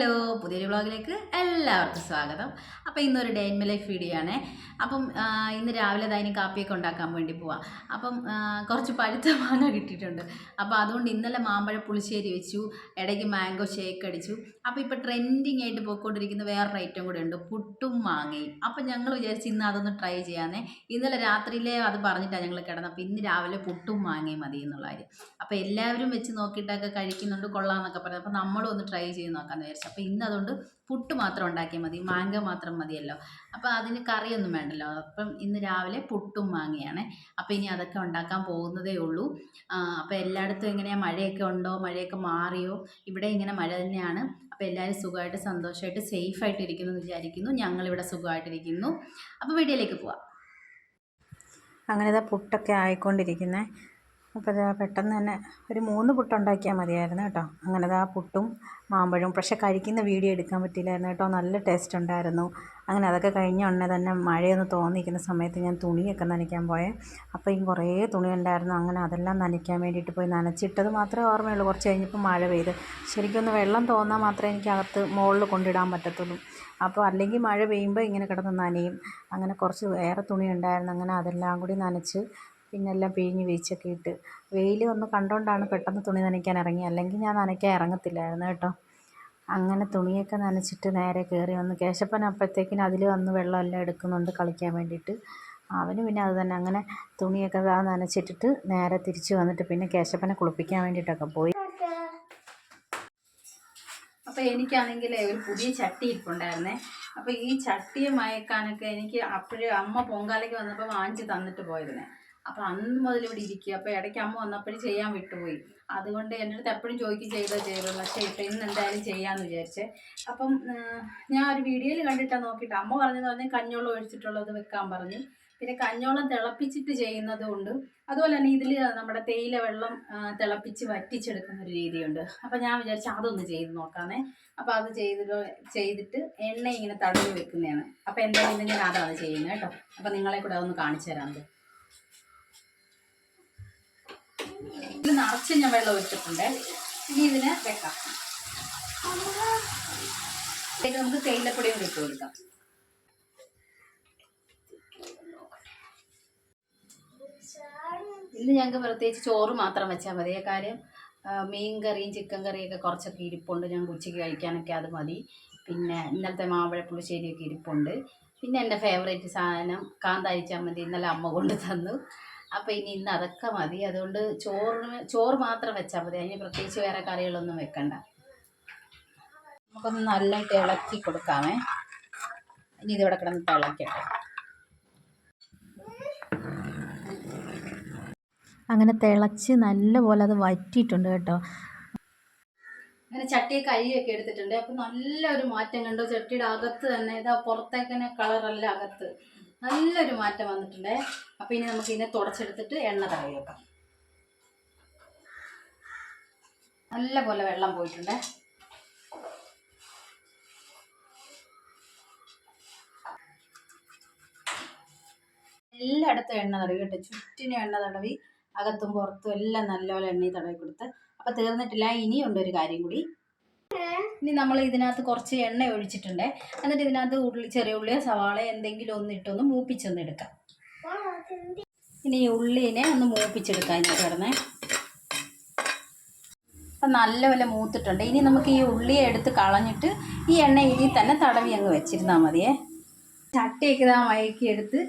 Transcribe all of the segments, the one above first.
Hello, പുതിയൊരു വ്ളോഗിലേക്ക് എല്ലാവർക്കും സ്വാഗതം. അപ്പോൾ ഇന്നൊരു day in my life video ആണ്. അപ്പം ഇന്ന് രാവിലെ അതിന് കാപ്പിയൊക്കെ ഉണ്ടാക്കാൻ വേണ്ടി പോവാം. അപ്പം കുറച്ച് പഴുത്ത മാങ്ങ കിട്ടിയിട്ടുണ്ട്. അപ്പോൾ അതുകൊണ്ട് ഇന്നലെ മാമ്പഴ പുളിശ്ശേരി വെച്ചു, ഇടയ്ക്ക് മാംഗോ ഷേക്ക് അടിച്ചു. അപ്പോൾ ഇപ്പോൾ ട്രെൻഡിങ് ആയിട്ട് പോയിക്കൊണ്ടിരിക്കുന്ന വേറൊരു ഐറ്റം കൂടെ ഉണ്ട്, പുട്ടും മാങ്ങയും. അപ്പം ഞങ്ങൾ വിചാരിച്ച് ഇന്ന് അതൊന്ന് ട്രൈ ചെയ്യാന്നേ. ഇന്നലെ രാത്രിയിലേ അത് പറഞ്ഞിട്ടാണ് ഞങ്ങൾ കിടന്നത്. അപ്പോൾ ഇന്ന് രാവിലെ പുട്ടും മാങ്ങയും മതി എന്നുള്ള കാര്യം. അപ്പോൾ എല്ലാവരും വെച്ച് നോക്കിയിട്ടൊക്കെ കഴിക്കുന്നുണ്ട്, കൊള്ളാമെന്നൊക്കെ പറഞ്ഞു. അപ്പോൾ നമ്മളും ഒന്ന് ട്രൈ ചെയ്ത് നോക്കാമെന്ന് വിചാരിച്ചു. അപ്പോൾ ഇന്ന് അതുകൊണ്ട് പുട്ട് മാത്രം ഉണ്ടാക്കിയാൽ മതി, മാങ്ങ മാത്രം മതിയല്ലോ. അപ്പോൾ അതിന് കറിയൊന്നും വേണ്ടല്ലോ. അപ്പം ഇന്ന് രാവിലെ പുട്ടും മാങ്ങയാണ്. അപ്പോൾ ഇനി അതൊക്കെ ഉണ്ടാക്കാൻ പോകുന്നതേ ഉള്ളൂ. അപ്പോൾ എല്ലായിടത്തും എങ്ങനെയാണ്, മഴയൊക്കെ ഉണ്ടോ, മഴയൊക്കെ മാറിയോ? ഇവിടെ ഇങ്ങനെ മഴ തന്നെയാണ്. അപ്പോൾ എല്ലാവരും സുഖമായിട്ട് സന്തോഷമായിട്ട് സേഫായിട്ട് ഇരിക്കുന്നു എന്ന് വിചാരിക്കുന്നു. ഞങ്ങളിവിടെ സുഖമായിട്ടിരിക്കുന്നു. അപ്പോൾ വീഡിയോയിലേക്ക് പോവാം. അങ്ങനെ ഇതാ പുട്ടൊക്കെ ആയിക്കൊണ്ടിരിക്കുന്നത്. അപ്പോൾ ഇതാ പെട്ടെന്ന് തന്നെ ഒരു 3 പുട്ടുണ്ടാക്കിയാൽ മതിയായിരുന്നു കേട്ടോ. അങ്ങനെ ഇതാ പുട്ടും മാമ്പഴവും. പക്ഷേ കഴിക്കുന്ന വീഡിയോ എടുക്കാൻ പറ്റിയില്ലായിരുന്നു കേട്ടോ. നല്ല ടേസ്റ്റ് ഉണ്ടായിരുന്നു. അങ്ങനെ അതൊക്കെ കഴിഞ്ഞ ഉടനെ തന്നെ മഴയൊന്ന് തോന്നിയിരിക്കുന്ന സമയത്ത് ഞാൻ തുണിയൊക്കെ നനയ്ക്കാൻ പോയേ. അപ്പോൾ ഈ കുറേ തുണി ഉണ്ടായിരുന്നു. അങ്ങനെ അതെല്ലാം നനയ്ക്കാൻ വേണ്ടിയിട്ട് പോയി. നനച്ചിട്ടത് മാത്രമേ ഓർമ്മയുള്ളൂ. കുറച്ച് കഴിഞ്ഞപ്പോൾ മഴ പെയ്ത്. ശരിക്കും ഒന്ന് വെള്ളം തോന്നാൽ മാത്രമേ എനിക്ക് അകത്ത് മുകളിൽ കൊണ്ടിടാൻ പറ്റത്തുള്ളൂ. അപ്പോൾ അല്ലെങ്കിൽ മഴ പെയ്യുമ്പോൾ ഇങ്ങനെ കിടന്ന് നനയും. അങ്ങനെ കുറച്ച് വേറെ തുണി ഉണ്ടായിരുന്നു. അങ്ങനെ അതെല്ലാം കൂടി നനച്ച് പിന്നെ എല്ലാം പിഴിഞ്ഞ് വീച്ചൊക്കെ ഇട്ട്. വെയിൽ ഒന്ന് കണ്ടുകൊണ്ടാണ് പെട്ടെന്ന് തുണി നനയ്ക്കാൻ ഇറങ്ങി, അല്ലെങ്കിൽ ഞാൻ നനയ്ക്കാൻ ഇറങ്ങത്തില്ലായിരുന്നു കേട്ടോ. അങ്ങനെ തുണിയൊക്കെ നനച്ചിട്ട് നേരെ കയറി വന്നു. കേശപ്പൻ അപ്പോഴത്തേക്കിന് അതിൽ വന്ന് വെള്ളമെല്ലാം എടുക്കുന്നുണ്ട് കളിക്കാൻ വേണ്ടിയിട്ട്. അവന് പിന്നെ അത് തന്നെ. അങ്ങനെ തുണിയൊക്കെ നനച്ചിട്ടിട്ട് നേരെ തിരിച്ച് വന്നിട്ട് പിന്നെ കേശപ്പനെ കുളിപ്പിക്കാൻ വേണ്ടിയിട്ടൊക്കെ പോയി. അപ്പോൾ എനിക്കാണെങ്കിൽ ഒരു പുതിയ ചട്ടി ഇരിപ്പുണ്ടായിരുന്നേ. അപ്പോൾ ഈ ചട്ടിയെ മയക്കാനൊക്കെ എനിക്ക് അപ്പോഴേ അമ്മ പൊങ്കാലയ്ക്ക് വന്നപ്പോൾ വാങ്ങിച്ച് തന്നിട്ട് പോയിരുന്നേ. അപ്പോൾ അന്ന് മുതൽ ഇവിടെ ഇരിക്കുക. അപ്പോൾ ഇടയ്ക്ക് അമ്മ വന്നപ്പോഴും ചെയ്യാൻ വിട്ടുപോയി. അതുകൊണ്ട് എൻ്റെ അടുത്ത് എപ്പോഴും ചോദിക്കും ചെയ്തോ. പക്ഷേ ഇപ്പം ഇന്ന് എന്തായാലും ചെയ്യാമെന്ന് വിചാരിച്ചേ. അപ്പം ഞാൻ ഒരു വീഡിയോയിൽ കണ്ടിട്ടാണ് നോക്കിയിട്ട് അമ്മ പറഞ്ഞതെന്ന് പറഞ്ഞാൽ കഞ്ഞോളം ഒഴിച്ചിട്ടുള്ളത് വെക്കാൻ പറഞ്ഞു. പിന്നെ കഞ്ഞോളം തിളപ്പിച്ചിട്ട് ചെയ്യുന്നത് കൊണ്ട്, അതുപോലെ തന്നെ ഇതിൽ നമ്മുടെ തേയില വെള്ളം തിളപ്പിച്ച് വറ്റിച്ചെടുക്കുന്ന ഒരു രീതിയുണ്ട്. അപ്പോൾ ഞാൻ വിചാരിച്ചു അതൊന്ന് ചെയ്ത് നോക്കാമേ. അപ്പോൾ അത് ചെയ്തിട്ട് എണ്ണ ഇങ്ങനെ തടവി വെക്കുന്നതാണ്. അപ്പോൾ എന്തായാലും ഞാൻ അതാണ് ചെയ്യുന്നത് കേട്ടോ. അപ്പോൾ നിങ്ങളെ കൂടെ അതൊന്ന് കാണിച്ചു തരാം. ഇത് നിറച്ച് ഞാൻ വെള്ളം ഒഴിച്ചിട്ടുണ്ട്. ഇനി ഇതിനെ വെക്കാം. നമുക്ക് തേയിലപ്പൊടിയും കൂടി ഇട്ട് കൊടുക്കാം. ഇന്ന് ഞങ്ങൾക്ക് പ്രത്യേകിച്ച് ചോറ് മാത്രം വെച്ചാൽ മതി. കാര്യം മീൻ കറിയും ചിക്കൻ കറിയൊക്കെ കുറച്ചൊക്കെ ഇരിപ്പുണ്ട്. ഞങ്ങൾക്ക് ഉച്ചയ്ക്ക് കഴിക്കാനൊക്കെ അത് മതി. പിന്നെ ഇന്നലത്തെ മാമ്പഴ പുളിശ്ശേരിയൊക്കെ ഇരിപ്പുണ്ട്. പിന്നെ എൻ്റെ ഫേവറേറ്റ് സാധനം കാന്താരി ചമ്മന്തി ഇന്നലെ അമ്മ കൊണ്ട് തന്നു. അപ്പോൾ ഇന്ന് അതൊക്കെ മതി. അതുകൊണ്ട് ചോറ് മാത്രം വെച്ചാൽ മതി. അതിന് പ്രത്യേകിച്ച് വേറെ കറികളൊന്നും വെക്കണ്ട. നമുക്കൊന്ന് നല്ലതായിട്ട് ഇളക്കി കൊടുക്കാമേ. ഇനി ഇതിവിടെ കിടന്ന് തിളക്കട്ടെ. അങ്ങനെ തിളച്ച് നല്ലപോലെ അത് വറ്റിയിട്ടുണ്ട് കേട്ടോ. അങ്ങനെ ചട്ടിയൊക്കെ അരിയൊക്കെ എടുത്തിട്ടുണ്ട്. അപ്പോൾ നല്ലൊരു മാറ്റം കണ്ടോ. ചട്ടിയുടെ അകത്ത് തന്നെ ഇതാ പുറത്തേക്കന്നെ കളറല്ല, അകത്ത് നല്ലൊരു മാറ്റം വന്നിട്ടുണ്ടേ. അപ്പോൾ ഇനി നമുക്ക് ഇതിനെ തുടച്ചെടുത്തിട്ട് എണ്ണ തടവി വെക്കാം. നല്ല പോലെ വെള്ളം പോയിട്ടുണ്ടേ. എല്ലായിടത്തും എണ്ണ തടവി കേട്ടോ. ചുറ്റിനും എണ്ണ തടവി, അകത്തും പുറത്തും എല്ലാം നല്ലപോലെ എണ്ണയിൽ തടവി കൊടുത്ത്. അപ്പോൾ തീർന്നിട്ടില്ല, ഇനിയുണ്ട് ഒരു കാര്യം കൂടി. ഇനി നമ്മൾ ഇതിനകത്ത് കുറച്ച് എണ്ണ ഒഴിച്ചിട്ടുണ്ട്. എന്നിട്ട് ഇതിനകത്ത് ചെറിയ ഉള്ളിയോ സവാള എന്തെങ്കിലും ഒന്നിട്ടൊന്ന് മൂപ്പിച്ചൊന്ന് എടുക്കാം. ഇനി ഈ ഉള്ളിനെ ഒന്ന് മൂപ്പിച്ചെടുക്കാം. ഇനി കിടന്നേ. അപ്പം നല്ലപോലെ മൂത്തിട്ടുണ്ട്. ഇനി നമുക്ക് ഈ ഉള്ളിയെ എടുത്ത് കളഞ്ഞിട്ട് ഈ എണ്ണ ഇതിൽ തന്നെ തടവി അങ്ങ് വെച്ചിരുന്നാൽ മതിയേ. ചട്ടിയൊക്കെ ഇതാ മയക്കിയെടുത്ത്,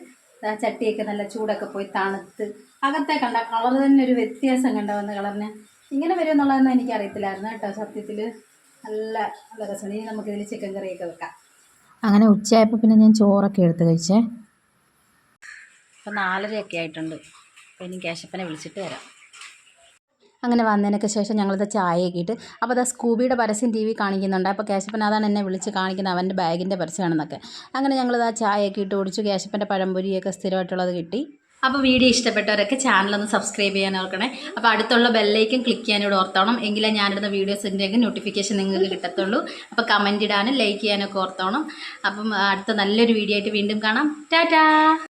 ചട്ടിയൊക്കെ നല്ല ചൂടൊക്കെ പോയി തണുത്ത് അകത്തെ കണ്ട കളർ തന്നെ ഒരു വ്യത്യാസം കണ്ട വന്ന കളറിന്. ഇങ്ങനെ വരുമെന്നുള്ളതൊന്നും എനിക്കറിയത്തില്ലായിരുന്നു കേട്ടോ. സത്യത്തിൽ നല്ല രസമാണ്. ഇനി നമുക്കിതിൽ ചിക്കൻ കറിയൊക്കെ വെക്കാം. അങ്ങനെ ഉച്ചയായപ്പോൾ പിന്നെ ഞാൻ ചോറൊക്കെ എടുത്ത് കഴിച്ചേ. അപ്പോൾ 4:30 ആയിട്ടുണ്ട്. അപ്പോൾ ഇനി കേശപ്പനെ വിളിച്ചിട്ട് വരാം. അങ്ങനെ വന്നതിനൊക്കെ ശേഷം ഞങ്ങളിത് ചായയൊക്കെ ഇട്ട്. അപ്പോൾ അത് സ്കൂബിയുടെ പരസ്യം TV കാണിക്കുന്നുണ്ട്. അപ്പോൾ കേശപ്പൻ അതാണ് എന്നെ വിളിച്ച് കാണിക്കുന്നത്, അവൻ്റെ ബാഗിൻ്റെ പരസ്യമാണെന്നൊക്കെ. അങ്ങനെ ഞങ്ങളിത് ആ ചായയൊക്കെ ഇട്ട് കുടിച്ചു. കേശപ്പൻ്റെ പഴംപൊരിയൊക്കെ സ്ഥിരമായിട്ടുള്ളത് കിട്ടി. അപ്പോൾ വീഡിയോ ഇഷ്ടപ്പെട്ടവരൊക്കെ ചാനലൊന്ന് സബ്സ്ക്രൈബ് ചെയ്യാൻ ഓർക്കണേ. അപ്പോൾ അടുത്തുള്ള ബെല്ലൈക്കൻ ക്ലിക്ക് ചെയ്യാനോട് ഓർത്തോണം. എങ്കിലേ ഞാനിടുന്ന വീഡിയോസിൻ്റെയൊക്കെ നോട്ടിഫിക്കേഷൻ നിങ്ങൾക്ക് കിട്ടത്തുള്ളൂ. അപ്പോൾ കമൻറ്റ് ഇടാനും ലൈക്ക് ചെയ്യാനൊക്കെ ഓർത്തോണം. അപ്പം അടുത്ത നല്ലൊരു വീഡിയോ ആയിട്ട് വീണ്ടും കാണാം. ടാറ്റാ.